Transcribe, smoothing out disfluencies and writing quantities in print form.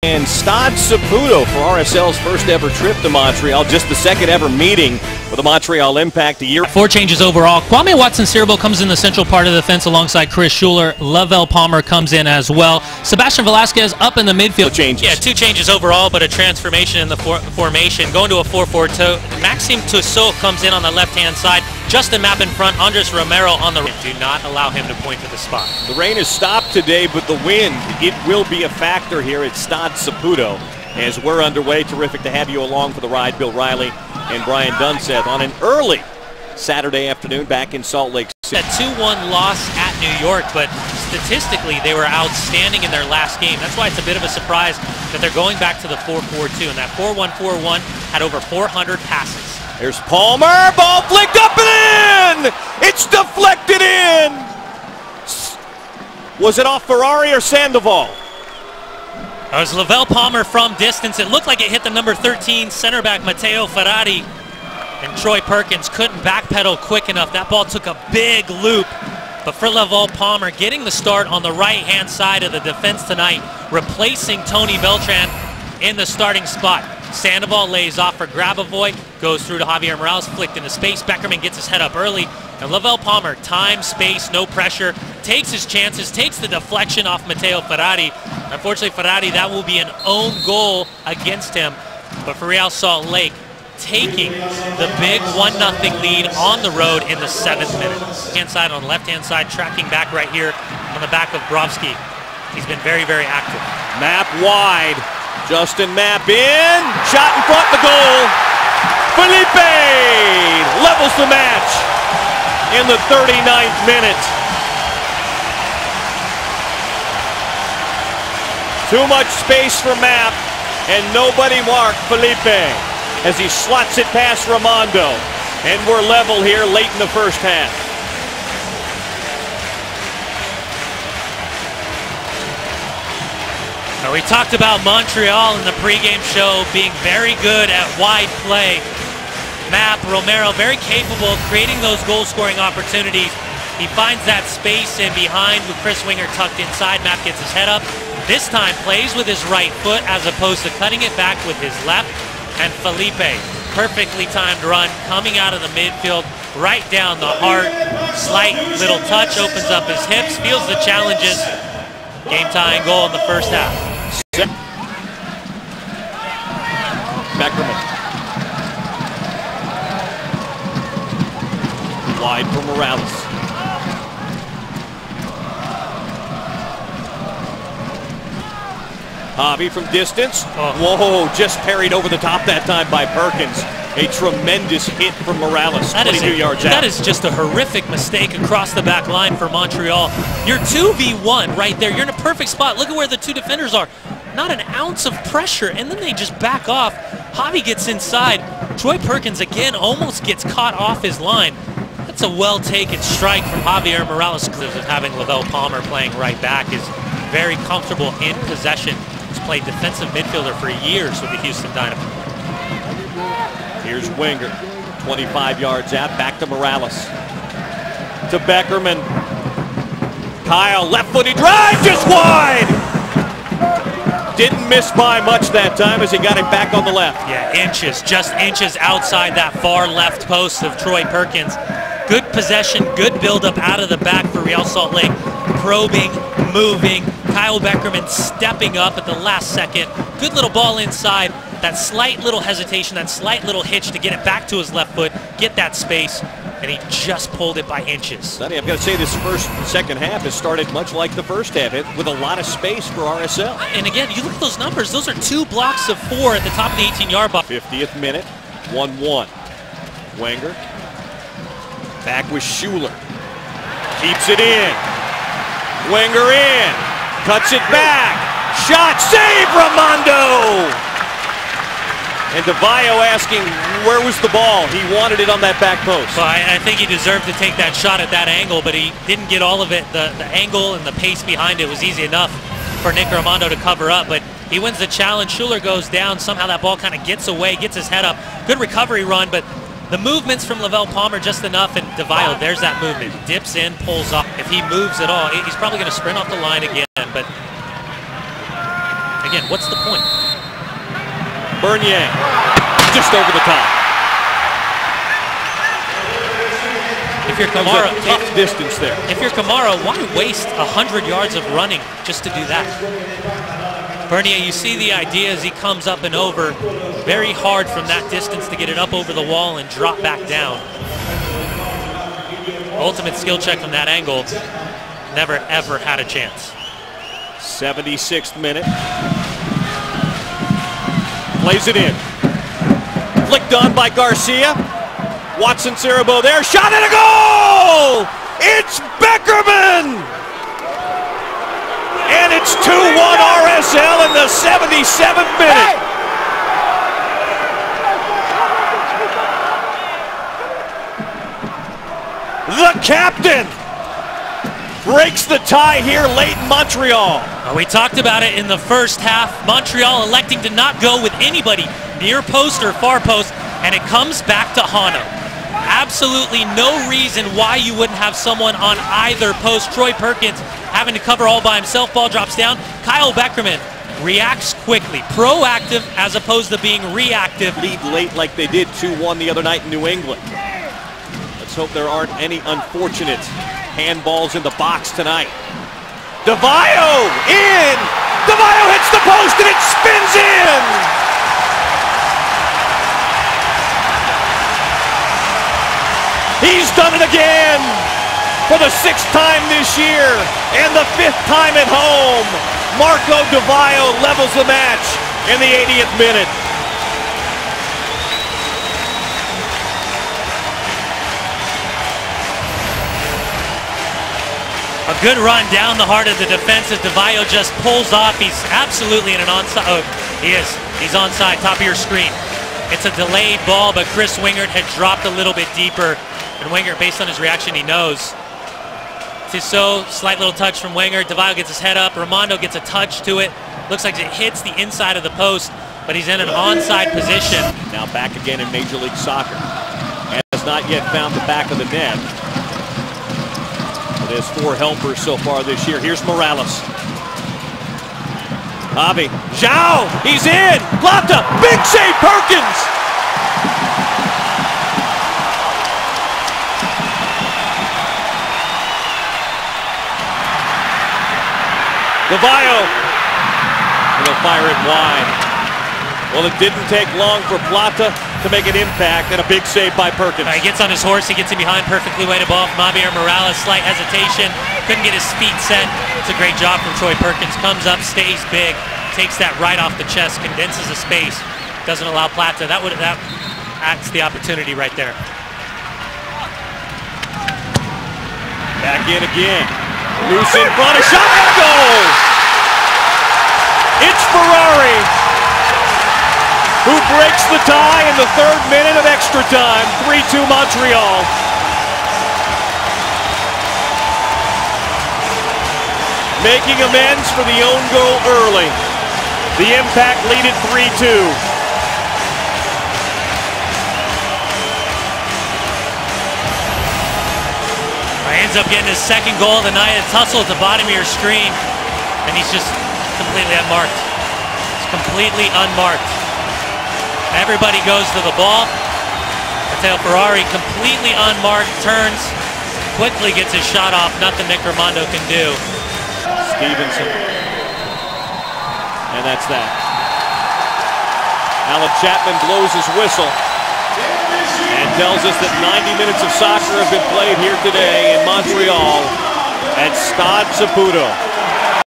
And Stade Saputo for RSL's first ever trip to Montreal, just the second ever meeting with the Montreal Impact a year. 4 changes overall. Kwame Watson-Sirbo comes in the central part of the fence alongside Chris Schuler. Lavelle Palmer comes in as well. Sebastian Velasquez up in the midfield. Changes. Yeah, 2 changes overall, but a transformation in the formation. Going to a 4-4-2. Maxime Tussaud comes in on the left-hand side. Justin Mapp in front. Andres Romero on the right. Do not allow him to point to the spot. The rain has stopped today, but the wind, it will be a factor here at Stade Saputo as we're underway. Terrific to have you along for the ride. Bill Riley and Brian Dunseth on an early Saturday afternoon back in Salt Lake City. A 2-1 loss at New York, but statistically they were outstanding in their last game. That's why it's a bit of a surprise that they're going back to the 4-4-2, and that 4-1-4-1 had over 400 passes. There's Palmer, ball flicked up and in! It's deflected in! Was it off Ferrari or Sandoval? It was Lavelle Palmer from distance. It looked like it hit the number 13 center back Matteo Ferrari, and Troy Perkins couldn't backpedal quick enough. That ball took a big loop, but for Lavelle Palmer getting the start on the right-hand side of the defense tonight, replacing Tony Beltran in the starting spot. Sandoval lays off for Grabavoy, goes through to Javier Morales, flicked into space. Beckerman gets his head up early, and Lavelle Palmer, time, space, no pressure, takes his chances, takes the deflection off Matteo Ferrari. Unfortunately, Ferrari, that will be an own goal against him. But for Real Salt Lake, taking the big 1-0 lead on the road in the 7th minute. Hand side on the left-hand side, tracking back right here on the back of Brovsky. He's been very, very active. Mapp wide. Justin Mapp in. Shot in front, the goal. Felipe levels the match in the 39th minute. Too much space for Mapp, and nobody marked Felipe as he slots it past Ramondo. And we're level here late in the first half. Now, we talked about Montreal in the pregame show being very good at wide play. Mapp, Romero, very capable of creating those goal-scoring opportunities. He finds that space in behind with Chris Winger tucked inside. Mapp gets his head up. This time plays with his right foot as opposed to cutting it back with his left. And Felipe, perfectly timed run coming out of the midfield, right down the heart. Slight little touch, opens up his hips, feels the challenges. Game-tying goal in the first half. Beckerman. Wide for Morales. Javi from distance. Whoa, just parried over the top that time by Perkins. A tremendous hit from Morales, 22 yards out. That is just a horrific mistake across the back line for Montreal. You're 2v1 right there. You're in a perfect spot. Look at where the two defenders are. Not an ounce of pressure, and then they just back off. Javi gets inside. Troy Perkins again almost gets caught off his line. That's a well-taken strike from Javier Morales. Having Lavelle Palmer playing right back is very comfortable in possession. He's played defensive midfielder for years with the Houston Dynamo. Here's Winger, 25 yards out, back to Morales. To Beckerman. Kyle, left-footed drive, just wide! Didn't miss by much that time as he got it back on the left. Yeah, inches, just inches outside that far left post of Troy Perkins. Good possession, good build-up out of the back for Real Salt Lake. Probing, moving, Kyle Beckerman stepping up at the last second. Good little ball inside. That slight little hesitation, that slight little hitch to get it back to his left foot, get that space, and he just pulled it by inches. Sonny, I've got to say this second half has started much like the first half, with a lot of space for RSL. And again, you look at those numbers, those are 2 blocks of 4 at the top of the 18-yard box. 50th minute, 1-1. Wenger, back with Schuler. Keeps it in. Wenger in. Cuts it back. Shot, save, Ramondo! And DeVio asking where was the ball. He wanted it on that back post. Well, I think he deserved to take that shot at that angle, but he didn't get all of it. The angle and the pace behind it was easy enough for Nick Ramondo to cover up, but he wins the challenge. Schuler goes down. Somehow that ball kind of gets away, gets his head up. Good recovery run, but the movements from Lavelle Palmer just enough, and DeVio, there's that movement. Dips in, pulls off. If he moves at all, he's probably going to sprint off the line again, but Again, what's the point? Bernier, just over the top. If you're Kamara, tough distance there. If you're Kamara, why waste 100 yards of running just to do that? Bernier, you see the idea as he comes up and over. Very hard from that distance to get it up over the wall and drop back down. Ultimate skill check from that angle. Never, ever had a chance. 76th minute. Plays it in. Flicked on by Garcia. Watson Cerebro there. Shot and a goal! It's Beckerman! And it's 2-1 RSL in the 77th minute. The captain breaks the tie here late in Montreal. We talked about it in the first half. Montreal electing to not go with anybody near post or far post, and it comes back to Hano. Absolutely no reason why you wouldn't have someone on either post. Troy Perkins having to cover all by himself. Ball drops down. Kyle Beckerman reacts quickly. Proactive as opposed to being reactive. Lead late like they did 2-1 the other night in New England. Let's hope there aren't any unfortunate handballs in the box tonight. DeVio in! DeVio hits the post and it spins in! He's done it again for the 6th time this year and the 5th time at home. Marco DeVio levels the match in the 80th minute. A good run down the heart of the defense as DeVio just pulls off. He's absolutely in an onside. Oh, he is. He's onside, top of your screen. It's a delayed ball, but Chris Wingert had dropped a little bit deeper. And Wingert, based on his reaction, he knows. Tissot, slight little touch from Wingert. DeVio gets his head up. Raimondo gets a touch to it. Looks like it hits the inside of the post, but he's in an onside position. Now back again in Major League Soccer. And has not yet found the back of the net. There's 4 helpers so far this year. Here's Morales. Javi. Zhao, he's in. Plata, big save, Perkins. DeVio. He'll fire it wide. Well, it didn't take long for Plata to make an impact, and a big save by Perkins. He gets on his horse, he gets him behind, perfectly weighted ball from Javier Morales, slight hesitation, couldn't get his feet set. It's a great job from Troy Perkins, comes up, stays big, takes that right off the chest, condenses the space, doesn't allow Plata. That acts the opportunity right there. Back in again. Loose in front, a shot and a goal! It's Ferrari who breaks the tie in the 3rd minute of extra time. 3-2 Montreal. Making amends for the own goal early. The Impact lead at 3-2. Ends up getting his 2nd goal of the night. A tussle at the bottom of your screen, and he's just completely unmarked. It's completely unmarked. Everybody goes to the ball. Matteo Ferrari, completely unmarked, turns, quickly gets his shot off. Nothing Nick Raimondo can do. Stevenson. And that's that. Alan Chapman blows his whistle and tells us that 90 minutes of soccer have been played here today in Montreal at Stade Saputo.